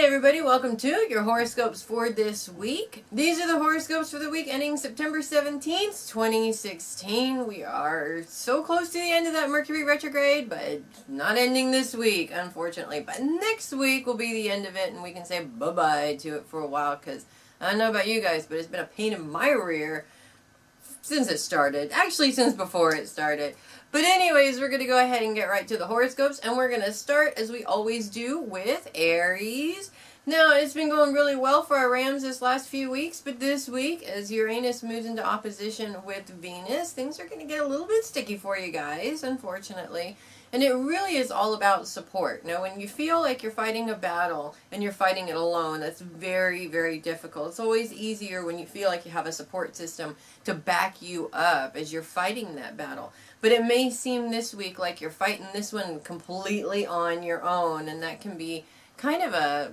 Hey everybody, welcome to your horoscopes for this week. These are the horoscopes for the week ending September 17th, 2016. We are so close to the end of that Mercury retrograde, but not ending this week, unfortunately. But next week will be the end of it, and we can say bye-bye to it for a while, because I don't know about you guys, but it's been a pain in my rear since it started. Actually, since before it started. But anyways, we're going to go ahead and get right to the horoscopes, and we're going to start, as we always do, with Aries. Now, it's been going really well for our Rams this last few weeks, but this week, as Uranus moves into opposition with Venus, things are going to get a little bit sticky for you guys, unfortunately. And it really is all about support. Now, when you feel like you're fighting a battle and you're fighting it alone, that's very, very difficult. It's always easier when you feel like you have a support system to back you up as you're fighting that battle. But it may seem this week like you're fighting this one completely on your own, and that can be kind of a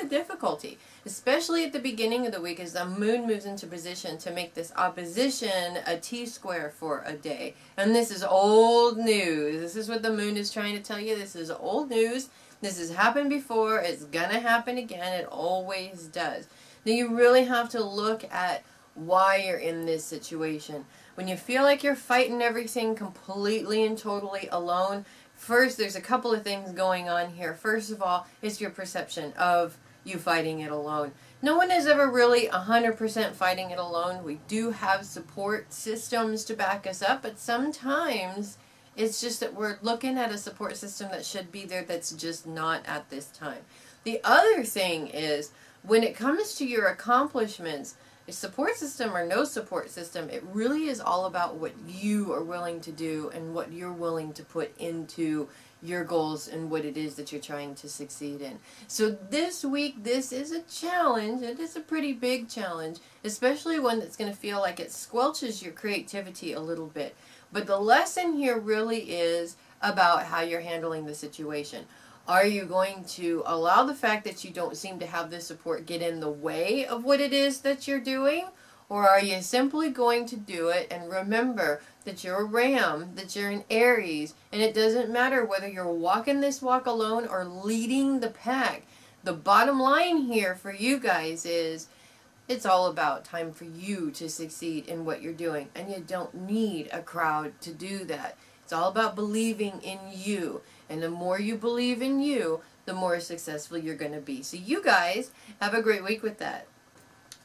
difficulty, especially at the beginning of the week as the moon moves into position to make this opposition a T-square for a day. And this is old news. This is what the moon is trying to tell you. This is old news. This has happened before. It's gonna happen again. It always does. Now you really have to look at why you're in this situation. When you feel like you're fighting everything completely and totally alone, first, there's a couple of things going on here. First of all, it's your perception of you fighting it alone. No one is ever really 100% fighting it alone. We do have support systems to back us up, but sometimes it's just that we're looking at a support system that should be there that's just not at this time. The other thing is, when it comes to your accomplishments, a support system or no support system, it really is all about what you are willing to do and what you're willing to put into your goals and what it is that you're trying to succeed in. So this week, this is a challenge. It is a pretty big challenge, especially one that's going to feel like it squelches your creativity a little bit. But the lesson here really is about how you're handling the situation. Are you going to allow the fact that you don't seem to have this support get in the way of what it is that you're doing? Or are you simply going to do it and remember that you're a Ram, that you're an Aries, and it doesn't matter whether you're walking this walk alone or leading the pack. The bottom line here for you guys is it's all about time for you to succeed in what you're doing, and you don't need a crowd to do that. It's all about believing in you. And the more you believe in you, the more successful you're going to be. So you guys have a great week with that.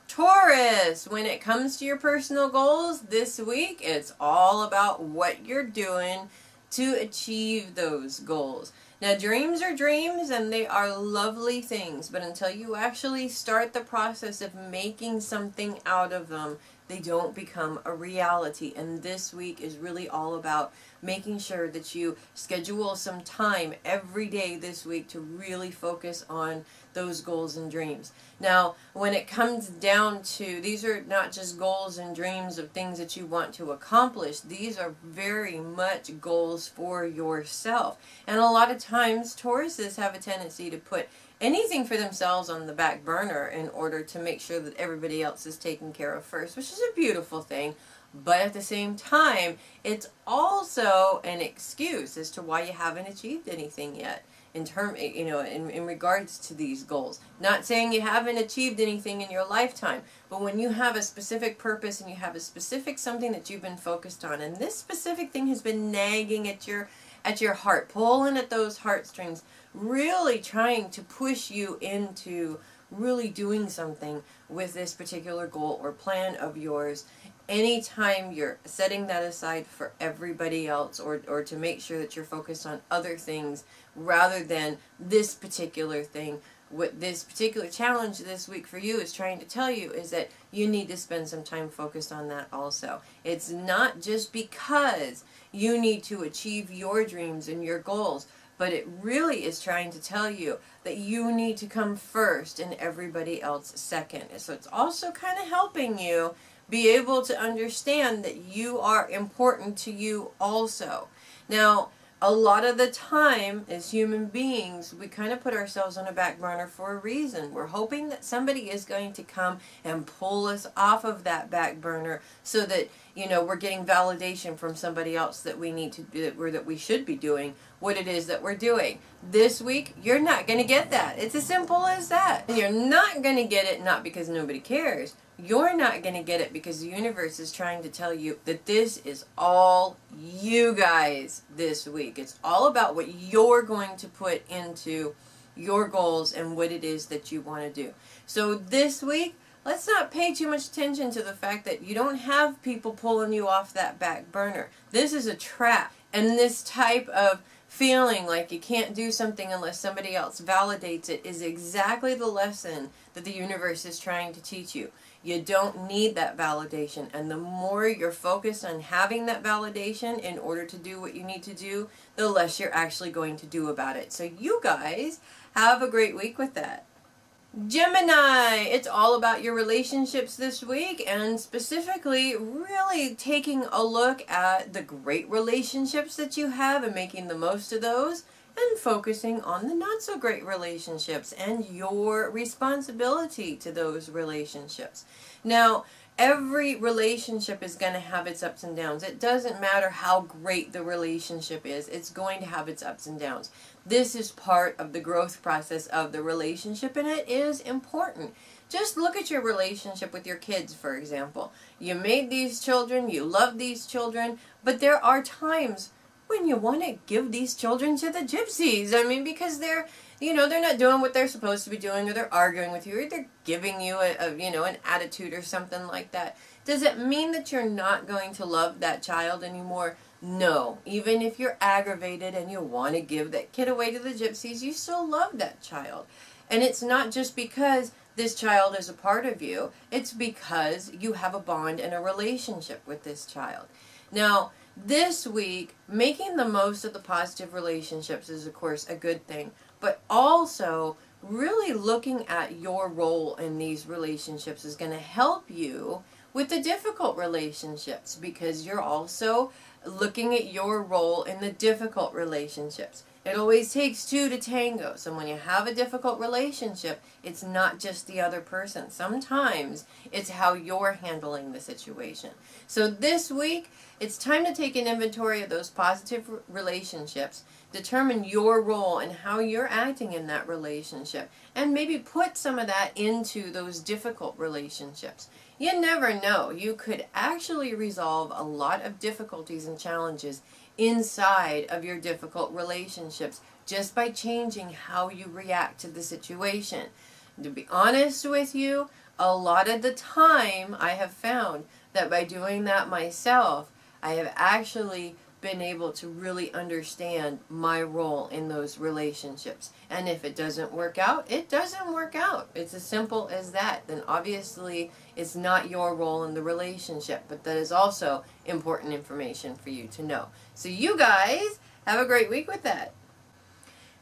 Taurus, when it comes to your personal goals this week, it's all about what you're doing to achieve those goals. Now, dreams are dreams, and they are lovely things, but until you actually start the process of making something out of them, they don't become a reality. And this week is really all about making sure that you schedule some time every day this week to really focus on those goals and dreams. Now, when it comes down to, these are not just goals and dreams of things that you want to accomplish. These are very much goals for yourself. And a lot of times, Tauruses have a tendency to put anything for themselves on the back burner in order to make sure that everybody else is taken care of first, which is a beautiful thing. But at the same time, it's also an excuse as to why you haven't achieved anything yet in regards to these goals. Not saying you haven't achieved anything in your lifetime, but when you have a specific purpose and you have a specific something that you've been focused on, and this specific thing has been nagging at your heart, pulling at those heartstrings, really trying to push you into really doing something with this particular goal or plan of yours. Anytime you're setting that aside for everybody else or to make sure that you're focused on other things rather than this particular thing, what this particular challenge this week for you is trying to tell you is that you need to spend some time focused on that also. It's not just because you need to achieve your dreams and your goals, but it really is trying to tell you that you need to come first and everybody else second. So it's also kind of helping you be able to understand that you are important to you also. Now, a lot of the time as human beings, we kind of put ourselves on a back burner for a reason. We're hoping that somebody is going to come and pull us off of that back burner so that, you know, we're getting validation from somebody else that we need to do, or that we should be doing what it is that we're doing. This week, you're not going to get that. It's as simple as that. You're not going to get it, not because nobody cares. You're not going to get it because the universe is trying to tell you that this is all you guys this week. It's all about what you're going to put into your goals and what it is that you want to do. So this week, let's not pay too much attention to the fact that you don't have people pulling you off that back burner. This is a trap. And this type of feeling like you can't do something unless somebody else validates it is exactly the lesson that the universe is trying to teach you. You don't need that validation, and the more you're focused on having that validation in order to do what you need to do, the less you're actually going to do about it. So you guys have a great week with that. Gemini, it's all about your relationships this week, and specifically really taking a look at the great relationships that you have and making the most of those, and focusing on the not so great relationships and your responsibility to those relationships. Now, every relationship is going to have its ups and downs. It doesn't matter how great the relationship is. It's going to have its ups and downs. This is part of the growth process of the relationship, and it is important. Just look at your relationship with your kids, for example. You made these children, you love these children, but there are times when you want to give these children to the gypsies. I mean, because they're not doing what they're supposed to be doing, or they're arguing with you, or they're giving you an attitude or something like that. Does it mean that you're not going to love that child anymore? No. Even if you're aggravated and you want to give that kid away to the gypsies, you still love that child. And it's not just because this child is a part of you. It's because you have a bond and a relationship with this child. Now, this week, making the most of the positive relationships is, of course, a good thing. But also, really looking at your role in these relationships is going to help you with the difficult relationships, because you're also looking at your role in the difficult relationships. It always takes two to tango. So when you have a difficult relationship, it's not just the other person. Sometimes it's how you're handling the situation. So this week, it's time to take an inventory of those positive relationships, determine your role and how you're acting in that relationship, and maybe put some of that into those difficult relationships. You never know. You could actually resolve a lot of difficulties and challenges inside of your difficult relationships just by changing how you react to the situation. To be honest with you, a lot of the time I have found that by doing that myself, I have actually been able to really understand my role in those relationships. And if it doesn't work out, it doesn't work out. It's as simple as that. Then obviously it's not your role in the relationship, but that is also important information for you to know. So you guys have a great week with that.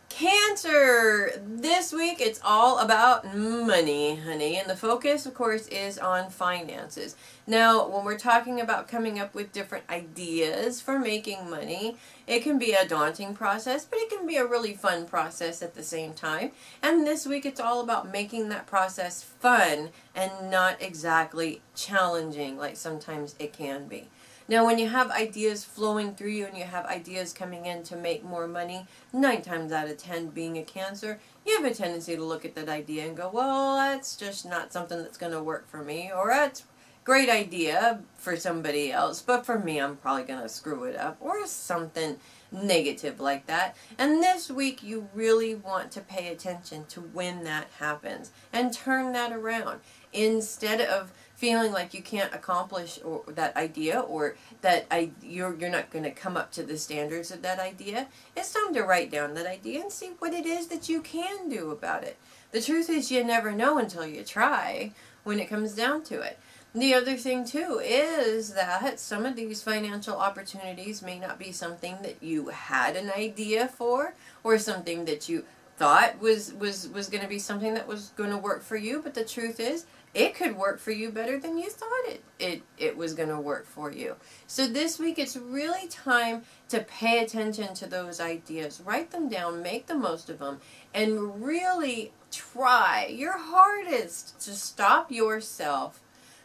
Cancer, this week it's all about money, honey, and the focus, of course, is on finances. Now, when we're talking about coming up with different ideas for making money, it can be a daunting process, but it can be a really fun process at the same time. And this week it's all about making that process fun and not exactly challenging like sometimes it can be. Now, when you have ideas flowing through you and you have ideas coming in to make more money, 9 times out of 10, being a Cancer, you have a tendency to look at that idea and go, well, that's just not something that's going to work for me, or that's a great idea for somebody else, but for me, I'm probably going to screw it up, or something negative like that. And this week, you really want to pay attention to when that happens and turn that around. Instead of feeling like you can't accomplish that idea, or that you're not going to come up to the standards of that idea, it's time to write down that idea and see what it is that you can do about it. The truth is, you never know until you try when it comes down to it. The other thing too is that some of these financial opportunities may not be something that you had an idea for, or something that you thought was going to be something that was going to work for you, but the truth is it could work for you better than you thought it was going to work for you. So this week it's really time to pay attention to those ideas. Write them down, make the most of them, and really try your hardest to stop yourself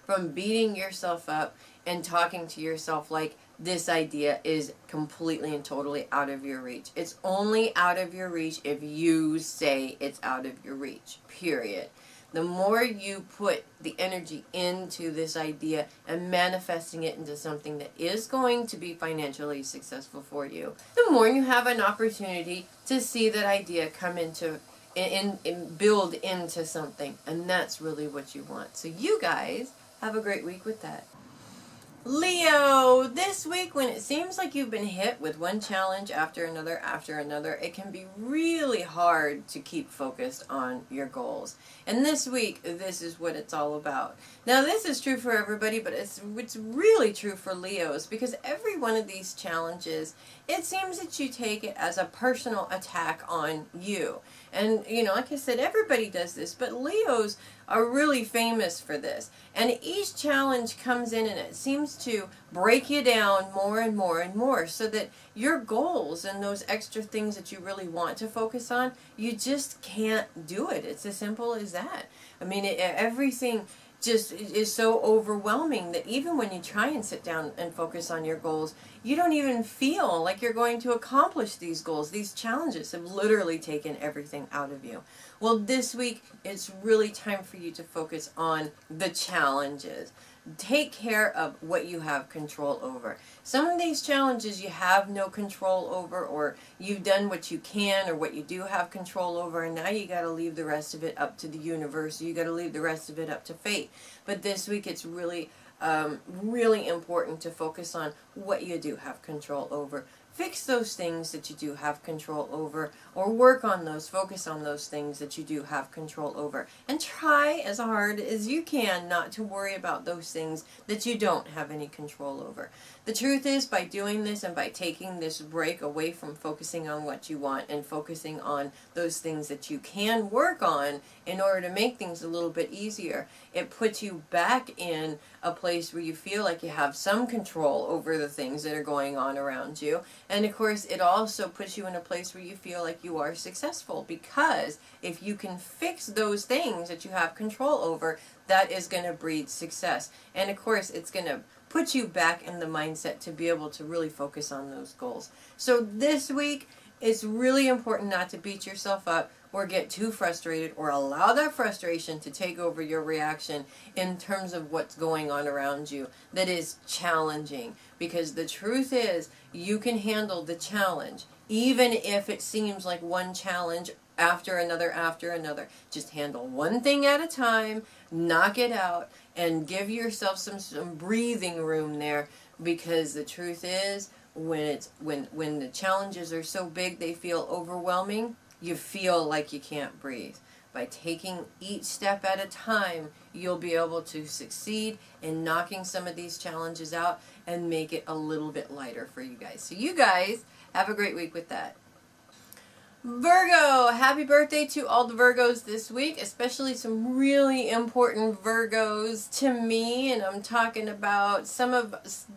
from beating yourself up and talking to yourself like this idea is completely and totally out of your reach. It's only out of your reach if you say it's out of your reach, period. The more you put the energy into this idea and manifesting it into something that is going to be financially successful for you, the more you have an opportunity to see that idea come into and build into something. And that's really what you want. So you guys have a great week with that. Leo, this week when it seems like you've been hit with one challenge after another, it can be really hard to keep focused on your goals. And this week, this is what it's all about. Now, this is true for everybody, but it's really true for Leos, because every one of these challenges, it seems that you take it as a personal attack on you. And, you know, like I said, everybody does this, but Leos are really famous for this. And each challenge comes in and it seems to break you down more and more and more, so that your goals and those extra things that you really want to focus on, you just can't do it. It's as simple as that. I mean, everything just is so overwhelming that even when you try and sit down and focus on your goals, you don't even feel like you're going to accomplish these goals. These challenges have literally taken everything out of you. Well, this week, it's really time for you to focus on the challenges. Take care of what you have control over. Some of these challenges you have no control over, or you've done what you can or what you do have control over, and now you got to leave the rest of it up to the universe. You got to leave the rest of it up to fate. But this week it's really really important to focus on what you do have control over. Fix those things that you do have control over, or work on those, focus on those things that you do have control over. And try as hard as you can not to worry about those things that you don't have any control over. The truth is, by doing this and by taking this break away from focusing on what you want and focusing on those things that you can work on in order to make things a little bit easier, it puts you back in a place where you feel like you have some control over the things that are going on around you. And of course, it also puts you in a place where you feel like you are successful, because if you can fix those things that you have control over, that is going to breed success. And of course, it's going to put you back in the mindset to be able to really focus on those goals. So this week, it's really important not to beat yourself up or get too frustrated, or allow that frustration to take over your reaction in terms of what's going on around you that is challenging. Because the truth is, you can handle the challenge, even if it seems like one challenge after another after another. Just handle one thing at a time, knock it out, and give yourself some breathing room there. Because the truth is, when the challenges are so big they feel overwhelming, you feel like you can't breathe. By taking each step at a time, you'll be able to succeed in knocking some of these challenges out and make it a little bit lighter for you guys. So you guys have a great week with that. Virgo, happy birthday to all the Virgos this week, especially some really important Virgos to me. And I'm talking about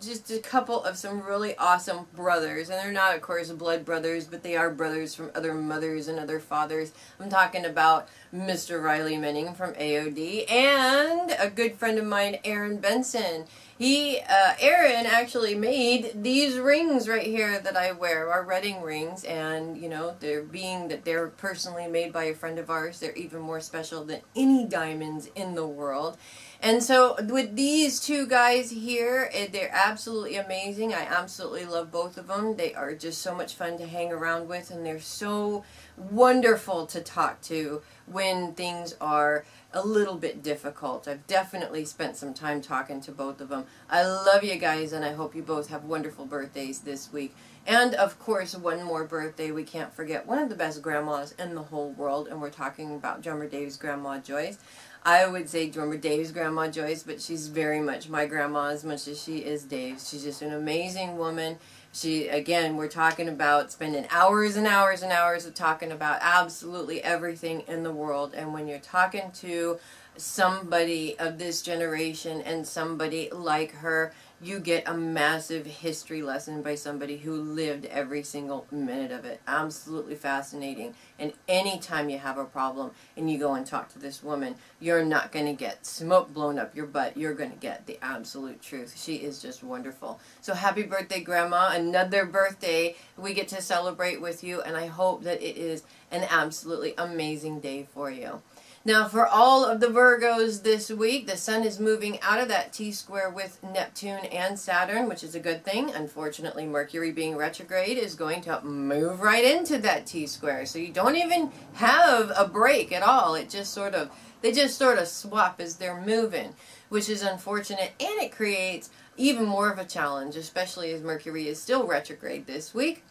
just a couple of some really awesome brothers. And they're not, of course, blood brothers, but they are brothers from other mothers and other fathers. I'm talking about Mr. Riley Manning from AOD and a good friend of mine, Aaron Benson. Aaron actually made these rings right here that I wear, our wedding rings, and, you know, being that they're personally made by a friend of ours, they're even more special than any diamonds in the world. And so with these two guys here, they're absolutely amazing. I absolutely love both of them. They are just so much fun to hang around with, and they're so wonderful to talk to when things are a little bit difficult. I've definitely spent some time talking to both of them. I love you guys, and I hope you both have wonderful birthdays this week. And of course, one more birthday we can't forget. One of the best grandmas in the whole world, and we're talking about Drummer Dave's Grandma Joyce. I would say Drummer Dave's Grandma Joyce, but she's very much my grandma as much as she is Dave's. She's just an amazing woman. Again, we're talking about spending hours and hours and hours of talking about absolutely everything in the world. And when you're talking to somebody of this generation and somebody like her, you get a massive history lesson by somebody who lived every single minute of it. Absolutely fascinating. And anytime you have a problem and you go and talk to this woman, you're not going to get smoke blown up your butt. You're going to get the absolute truth. She is just wonderful. So happy birthday, Grandma. Another birthday we get to celebrate with you, and I hope that it is an absolutely amazing day for you. Now, for all of the Virgos this week, the Sun is moving out of that T-square with Neptune and Saturn, which is a good thing. Unfortunately, Mercury being retrograde is going to move right into that T-square. So you don't even have a break at all. They just sort of swap as they're moving, which is unfortunate, and it creates even more of a challenge, especially as Mercury is still retrograde this week.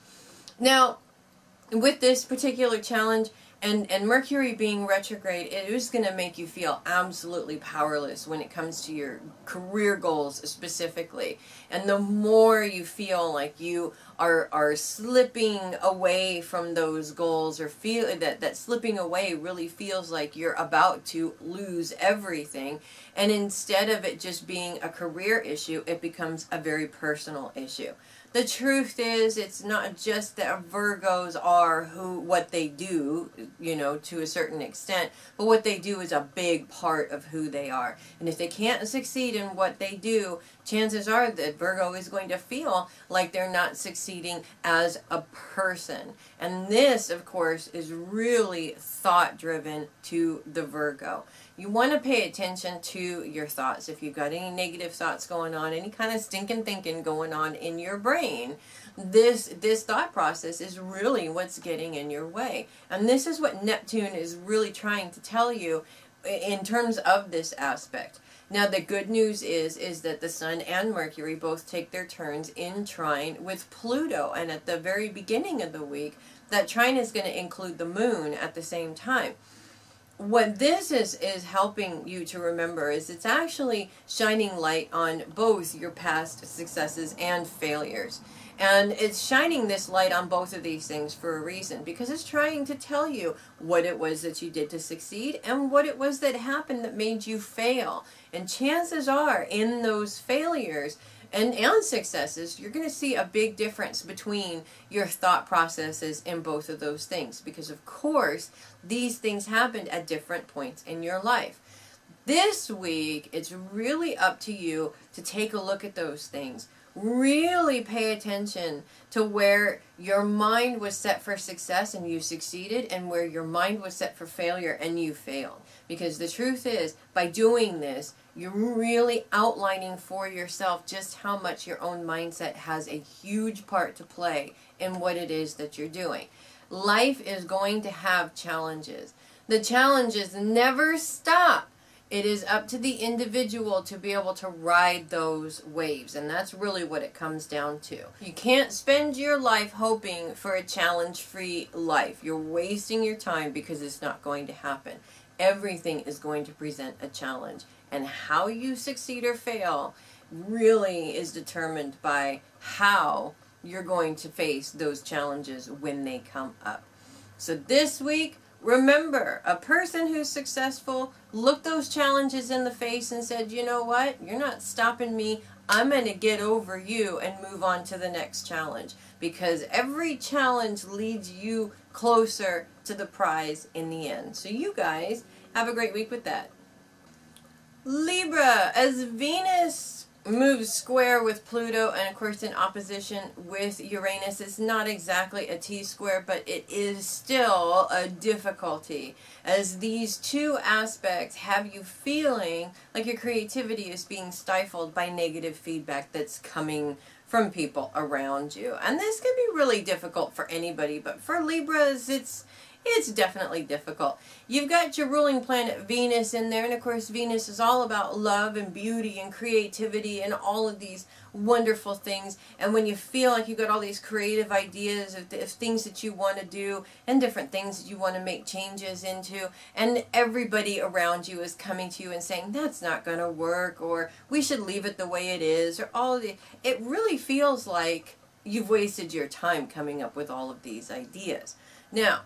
Now, with this particular challenge, and Mercury being retrograde, it is going to make you feel absolutely powerless when it comes to your career goals specifically. And the more you feel like you are slipping away from those goals, or feel that slipping away really feels like you're about to lose everything, and instead of it just being a career issue, it becomes a very personal issue. The truth is, it's not just that Virgos are what they do, to a certain extent, but what they do is a big part of who they are. And if they can't succeed in what they do, chances are that Virgo is going to feel like they're not succeeding as a person. And this, of course, is really thought-driven to the Virgo. You want to pay attention to your thoughts. If you've got any negative thoughts going on, any kind of stinking thinking going on in your brain, this thought process is really what's getting in your way. And this is what Neptune is really trying to tell you in terms of this aspect. Now, the good news is that the Sun and Mercury both take their turns in trine with Pluto. And at the very beginning of the week, that trine is going to include the Moon at the same time. What this is helping you to remember is it's actually shining light on both your past successes and failures. And it's shining this light on both of these things for a reason, because it's trying to tell you what it was that you did to succeed and what it was that happened that made you fail. And chances are, in those failures and successes, you're going to see a big difference between your thought processes in both of those things. Because, of course, these things happened at different points in your life. This week, it's really up to you to take a look at those things. Really pay attention to where your mind was set for success and you succeeded, and where your mind was set for failure and you failed. Because the truth is, by doing this, you're really outlining for yourself just how much your own mindset has a huge part to play in what it is that you're doing. Life is going to have challenges. The challenges never stop. It is up to the individual to be able to ride those waves, and that's really what it comes down to. You can't spend your life hoping for a challenge-free life. You're wasting your time, because it's not going to happen. Everything is going to present a challenge, and how you succeed or fail really is determined by how you're going to face those challenges when they come up. So this week, remember, a person who's successful looked those challenges in the face and said, you know what, you're not stopping me. I'm going to get over you and move on to the next challenge. Because every challenge leads you closer to the prize in the end. So you guys have a great week with that. Libra, as Venus moves square with Pluto and of course in opposition with Uranus, it's not exactly a T-square, but it is still a difficulty, as these two aspects have you feeling like your creativity is being stifled by negative feedback that's coming from people around you. And this can be really difficult for anybody, but for Libras, it's definitely difficult. You've got your ruling planet Venus in there, and of course Venus is all about love and beauty and creativity and all of these wonderful things. And when you feel like you've got all these creative ideas of things that you want to do and different things that you want to make changes into, and everybody around you is coming to you and saying that's not going to work, or we should leave it the way it is, or all of the, it really feels like you've wasted your time coming up with all of these ideas. Now,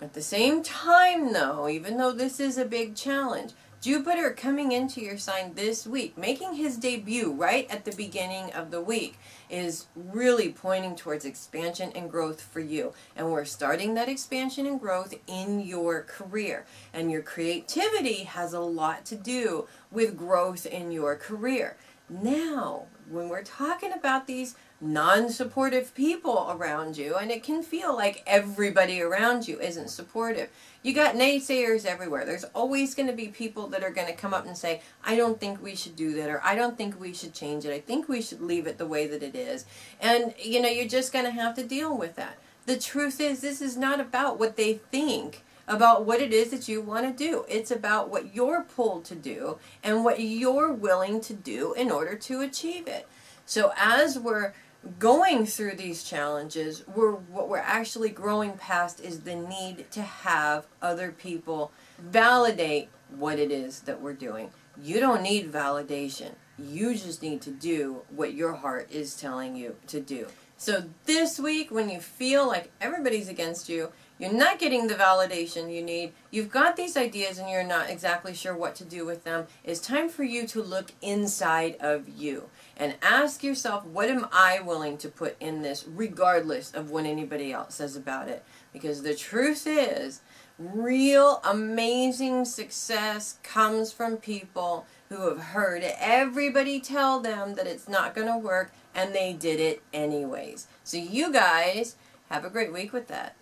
at the same time though, even though this is a big challenge, Jupiter coming into your sign this week, making his debut right at the beginning of the week, is really pointing towards expansion and growth for you. And we're starting that expansion and growth in your career. And your creativity has a lot to do with growth in your career. Now, when we're talking about these non-supportive people around you, and it can feel like everybody around you isn't supportive. You got naysayers everywhere. There's always going to be people that are going to come up and say, I don't think we should do that, or I don't think we should change it. I think we should leave it the way that it is. And, you know, you're just going to have to deal with that. The truth is, this is not about what they think about what it is that you want to do. It's about what you're pulled to do and what you're willing to do in order to achieve it. So as we're going through these challenges, what we're actually growing past is the need to have other people validate what it is that we're doing. You don't need validation. You just need to do what your heart is telling you to do. So this week, when you feel like everybody's against you, you're not getting the validation you need, you've got these ideas and you're not exactly sure what to do with them, it's time for you to look inside of you and ask yourself, what am I willing to put in this regardless of what anybody else says about it? Because the truth is, real amazing success comes from people who have heard everybody tell them that it's not going to work, and they did it anyways. So you guys have a great week with that.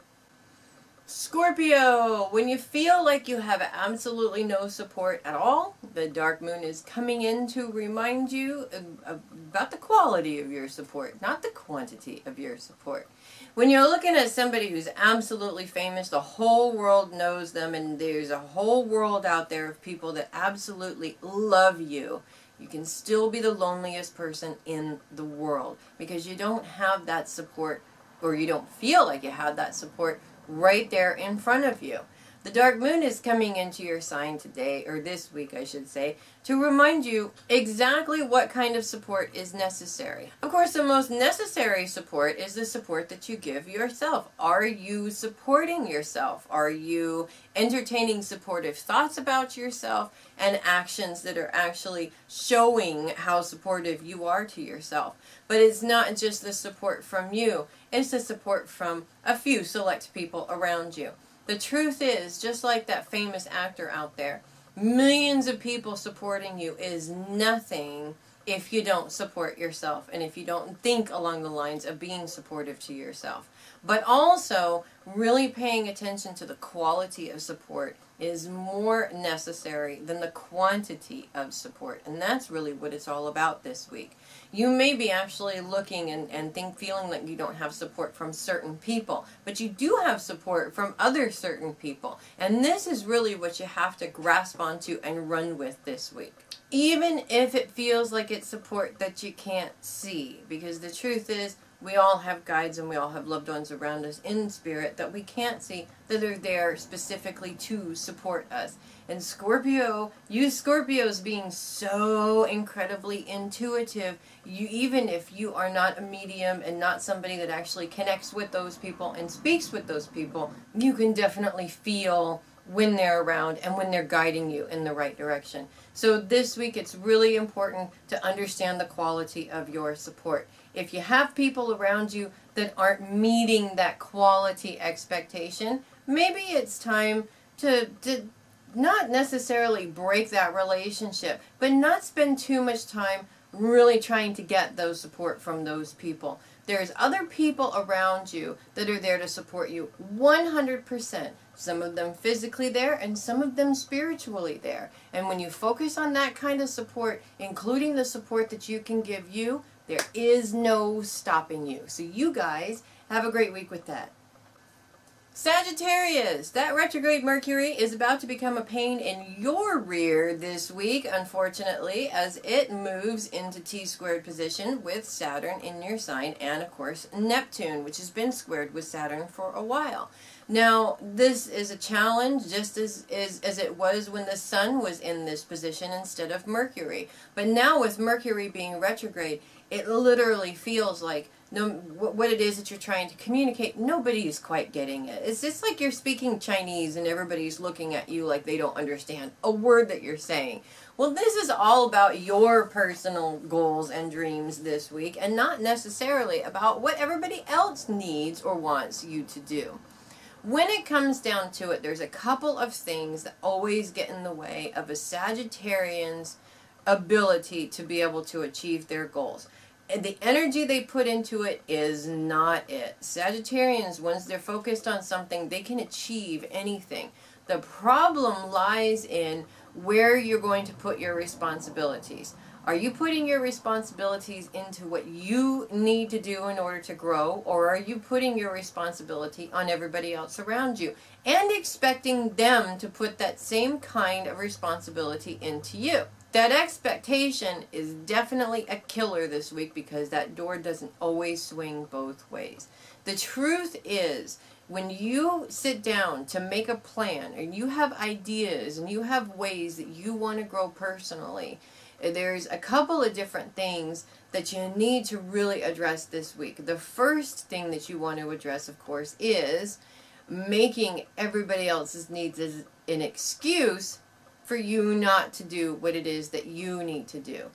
Scorpio, when you feel like you have absolutely no support at all, the dark moon is coming in to remind you about the quality of your support, not the quantity of your support. When you're looking at somebody who's absolutely famous, the whole world knows them, and there's a whole world out there of people that absolutely love you, you can still be the loneliest person in the world because you don't have that support, or you don't feel like you have that support right there in front of you. The dark moon is coming into your sign today, or this week I should say, to remind you exactly what kind of support is necessary. Of course, the most necessary support is the support that you give yourself. Are you supporting yourself? Are you entertaining supportive thoughts about yourself and actions that are actually showing how supportive you are to yourself? But it's not just the support from you, it's the support from a few select people around you. The truth is, just like that famous actor out there, millions of people supporting you is nothing if you don't support yourself and if you don't think along the lines of being supportive to yourself. But also, really paying attention to the quality of support is more necessary than the quantity of support. And that's really what it's all about this week. You may be actually looking and feeling like you don't have support from certain people, but you do have support from other certain people. And this is really what you have to grasp onto and run with this week. Even if it feels like it's support that you can't see, because the truth is, we all have guides and we all have loved ones around us in spirit that we can't see, that are there specifically to support us. And Scorpio, you Scorpios being so incredibly intuitive, even if you are not a medium and not somebody that actually connects with those people and speaks with those people, you can definitely feel when they're around and when they're guiding you in the right direction. So this week it's really important to understand the quality of your support. If you have people around you that aren't meeting that quality expectation, maybe it's time to not necessarily break that relationship, but not spend too much time really trying to get those support from those people. There's other people around you that are there to support you 100%. Some of them physically there and some of them spiritually there. And when you focus on that kind of support, including the support that you can give you, there is no stopping you. So you guys have a great week with that. Sagittarius, that retrograde Mercury is about to become a pain in your rear this week, unfortunately, as it moves into T-squared position with Saturn in your sign and, of course, Neptune, which has been squared with Saturn for a while. Now, this is a challenge just as it was when the Sun was in this position instead of Mercury. But now with Mercury being retrograde, it literally feels like what it is that you're trying to communicate, nobody is quite getting it. It's just like you're speaking Chinese and everybody's looking at you like they don't understand a word that you're saying. Well, this is all about your personal goals and dreams this week, and not necessarily about what everybody else needs or wants you to do. When it comes down to it, there's a couple of things that always get in the way of a Sagittarian's ability to be able to achieve their goals. And the energy they put into it is not it. Sagittarians, once they're focused on something, they can achieve anything. The problem lies in where you're going to put your responsibilities. Are you putting your responsibilities into what you need to do in order to grow, or are you putting your responsibility on everybody else around you and expecting them to put that same kind of responsibility into you? That expectation is definitely a killer this week, because that door doesn't always swing both ways. The truth is, when you sit down to make a plan and you have ideas and you have ways that you want to grow personally, there's a couple of different things that you need to really address this week. The first thing that you want to address, of course, is making everybody else's needs as an excuse for you not to do what it is that you need to do.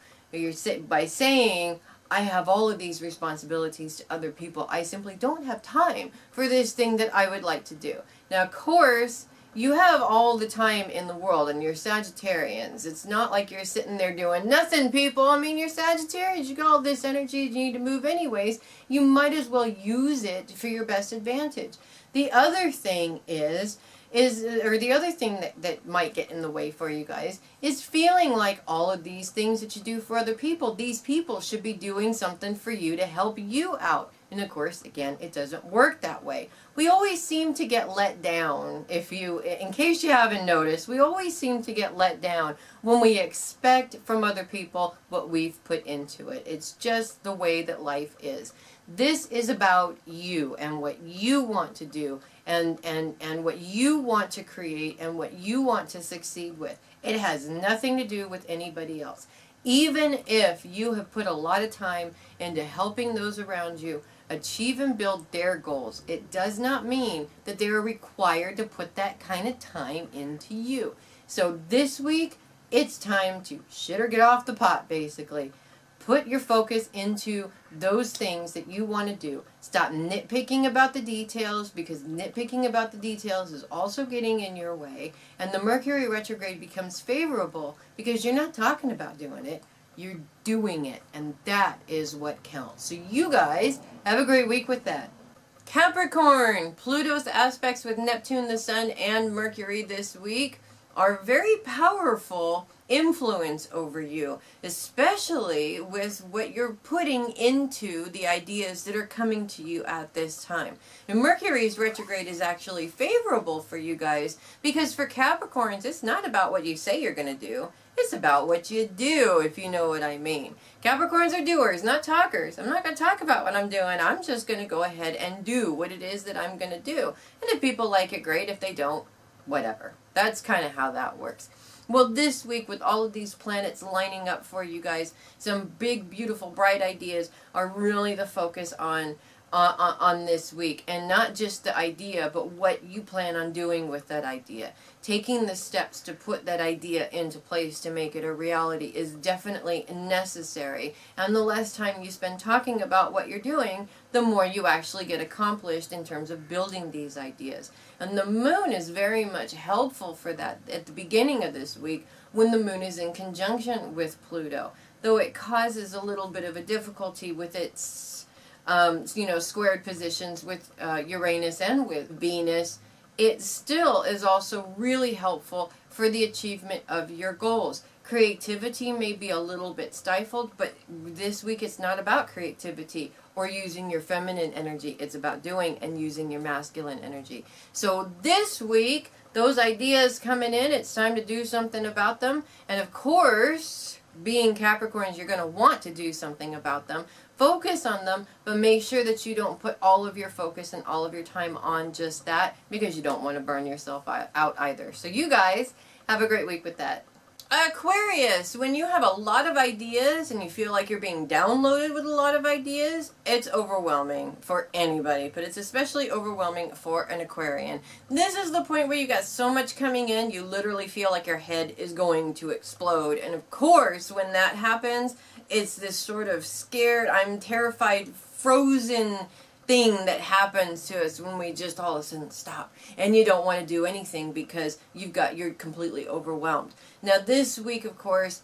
By saying, I have all of these responsibilities to other people, I simply don't have time for this thing that I would like to do. Now, of course, you have all the time in the world, and you're Sagittarians. It's not like you're sitting there doing nothing, people. I mean, you're Sagittarians. You got all this energy you need to move anyways. You might as well use it for your best advantage. The other thing the other thing that might get in the way for you guys is feeling like all of these things that you do for other people, these people should be doing something for you to help you out. And of course, again, it doesn't work that way. We always seem to get let down. In case you haven't noticed, we always seem to get let down when we expect from other people what we've put into it. It's just the way that life is. This is about you and what you want to do, and what you want to create and what you want to succeed with. It has nothing to do with anybody else. Even if you have put a lot of time into helping those around you achieve and build their goals, it does not mean that they're required to put that kind of time into you. So this week, it's time to shit or get off the pot, basically. Put your focus into those things that you want to do. Stop nitpicking about the details, because nitpicking about the details is also getting in your way. And the Mercury retrograde becomes favorable because you're not talking about doing it. You're doing it. And that is what counts. So you guys have a great week with that. Capricorn, Pluto's aspects with Neptune, the Sun, and Mercury this week are very powerful influence over you, especially with what you're putting into the ideas that are coming to you at this time. And Mercury's retrograde is actually favorable for you guys, because for Capricorns, it's not about what you say you're going to do. It's about what you do, if you know what I mean. Capricorns are doers, not talkers. I'm not going to talk about what I'm doing. I'm just going to go ahead and do what it is that I'm going to do. And if people like it, great. If they don't, whatever. That's kind of how that works. Well, this week, with all of these planets lining up for you guys, some big, beautiful, bright ideas are really the focus on this week. And not just the idea, but what you plan on doing with that idea. Taking the steps to put that idea into place to make it a reality is definitely necessary. And the less time you spend talking about what you're doing, the more you actually get accomplished in terms of building these ideas. And the moon is very much helpful for that at the beginning of this week, when the moon is in conjunction with Pluto. Though it causes a little bit of a difficulty with its squared positions with Uranus and with Venus, it still is also really helpful for the achievement of your goals. Creativity may be a little bit stifled, but this week it's not about creativity or using your feminine energy. It's about doing and using your masculine energy. So this week, those ideas coming in, it's time to do something about them. And of course, being Capricorns, you're going to want to do something about them. Focus on them, but make sure that you don't put all of your focus and all of your time on just that, because you don't want to burn yourself out either. So you guys have a great week with that. Aquarius, when you have a lot of ideas and you feel like you're being downloaded with a lot of ideas, it's overwhelming for anybody, but it's especially overwhelming for an Aquarian. This is the point where you got so much coming in, you literally feel like your head is going to explode. And of course, when that happens, it's this sort of scared, I'm terrified, frozen thing that happens to us when we just all of a sudden stop and you don't want to do anything because you're completely overwhelmed. Now this week, of course,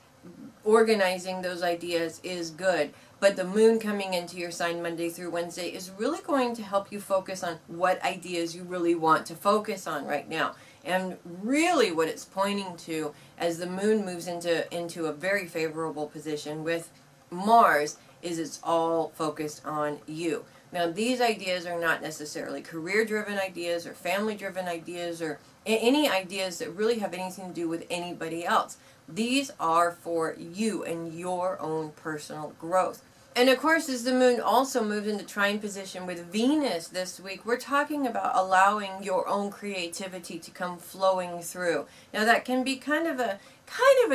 organizing those ideas is good, but the moon coming into your sign Monday through Wednesday is really going to help you focus on what ideas you really want to focus on right now. And really what it's pointing to as the moon moves into a very favorable position with Mars is it's all focused on you. Now, these ideas are not necessarily career-driven ideas or family-driven ideas or any ideas that really have anything to do with anybody else. These are for you and your own personal growth. And of course, as the moon also moves into trine position with Venus this week, we're talking about allowing your own creativity to come flowing through. Now, that can be kind of a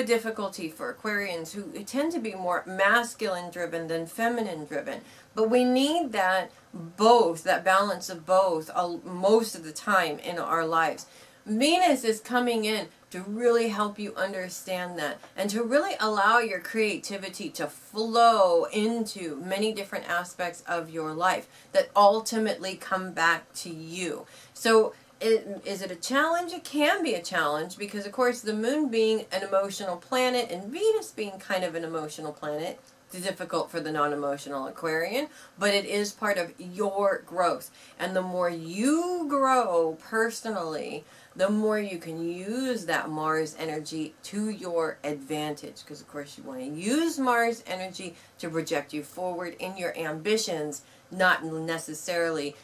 difficulty for Aquarians who tend to be more masculine driven than feminine driven. But we need that balance of both most of the time in our lives. Venus is coming in to really help you understand that and to really allow your creativity to flow into many different aspects of your life that ultimately come back to you. So is it a challenge? It can be a challenge because, of course, the moon being an emotional planet and Venus being kind of an emotional planet, it's difficult for the non-emotional Aquarian, but it is part of your growth. And the more you grow personally, the more you can use that Mars energy to your advantage. Because, of course, you want to use Mars energy to project you forward in your ambitions, not necessarily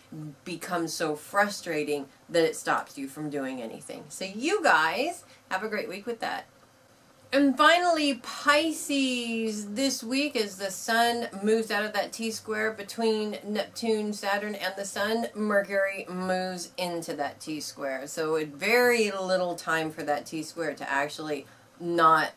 become so frustrating that it stops you from doing anything. So you guys have a great week with that. And finally, Pisces, this week as the sun moves out of that T-square between Neptune, Saturn, and the sun, Mercury moves into that T-square. So very little time for that T-square to actually not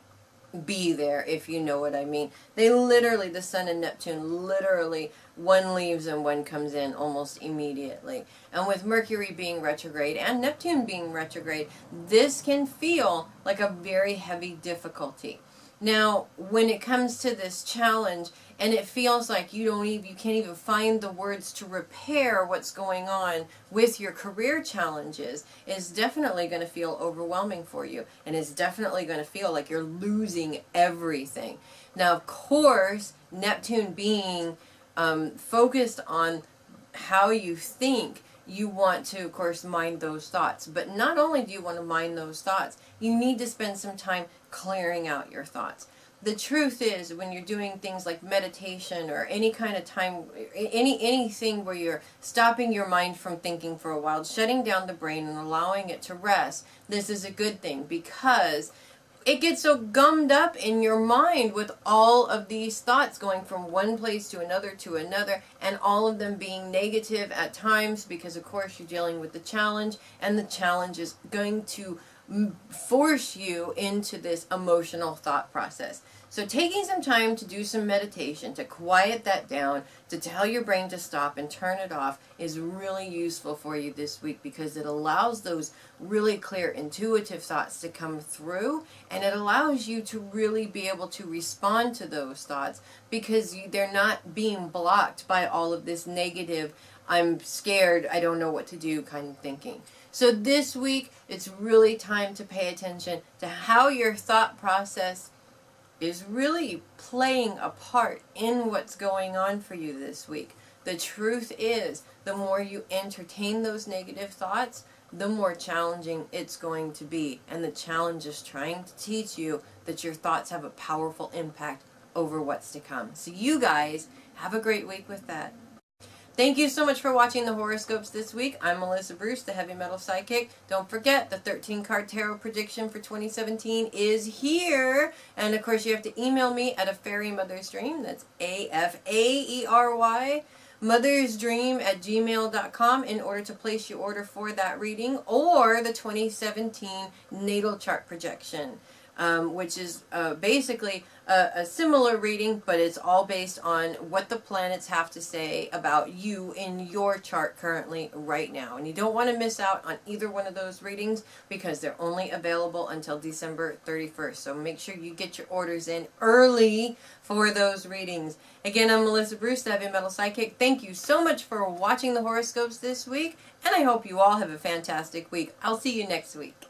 be there, if you know what I mean. They literally, the sun and Neptune, literally, one leaves and one comes in almost immediately. And with Mercury being retrograde and Neptune being retrograde, this can feel like a very heavy difficulty. Now, when it comes to this challenge, and it feels like you can't even find the words to repair what's going on with your career challenges, it's definitely going to feel overwhelming for you. And it's definitely going to feel like you're losing everything. Now, of course, Neptune being focused on how you think, you want to, of course, mind those thoughts. But not only do you want to mind those thoughts, you need to spend some time clearing out your thoughts. The truth is, when you're doing things like meditation or any kind of time, anything where you're stopping your mind from thinking for a while, shutting down the brain and allowing it to rest, this is a good thing because it gets so gummed up in your mind with all of these thoughts going from one place to another, and all of them being negative at times because, of course, you're dealing with the challenge, and the challenge is going to force you into this emotional thought process. So taking some time to do some meditation, to quiet that down, to tell your brain to stop and turn it off is really useful for you this week because it allows those really clear intuitive thoughts to come through, and it allows you to really be able to respond to those thoughts because they're not being blocked by all of this negative, I'm scared, I don't know what to do kind of thinking. So this week, it's really time to pay attention to how your thought process is really playing a part in what's going on for you this week. The truth is, the more you entertain those negative thoughts, the more challenging it's going to be. And the challenge is trying to teach you that your thoughts have a powerful impact over what's to come. So you guys, have a great week with that. Thank you so much for watching the horoscopes this week. I'm Melissa Bruce, the Heavy Metal Psychic. Don't forget, the 13-card tarot prediction for 2017 is here. And, of course, you have to email me at a fairy mother's dream. That's AFAERY, mothersdream@gmail.com in order to place your order for that reading or the 2017 natal chart projection. which is basically a similar reading, but it's all based on what the planets have to say about you in your chart currently right now. And you don't want to miss out on either one of those readings because they're only available until December 31st. So make sure you get your orders in early for those readings. Again, I'm Melissa Bruce, the Heavy Metal Psychic. Thank you so much for watching the horoscopes this week, and I hope you all have a fantastic week. I'll see you next week.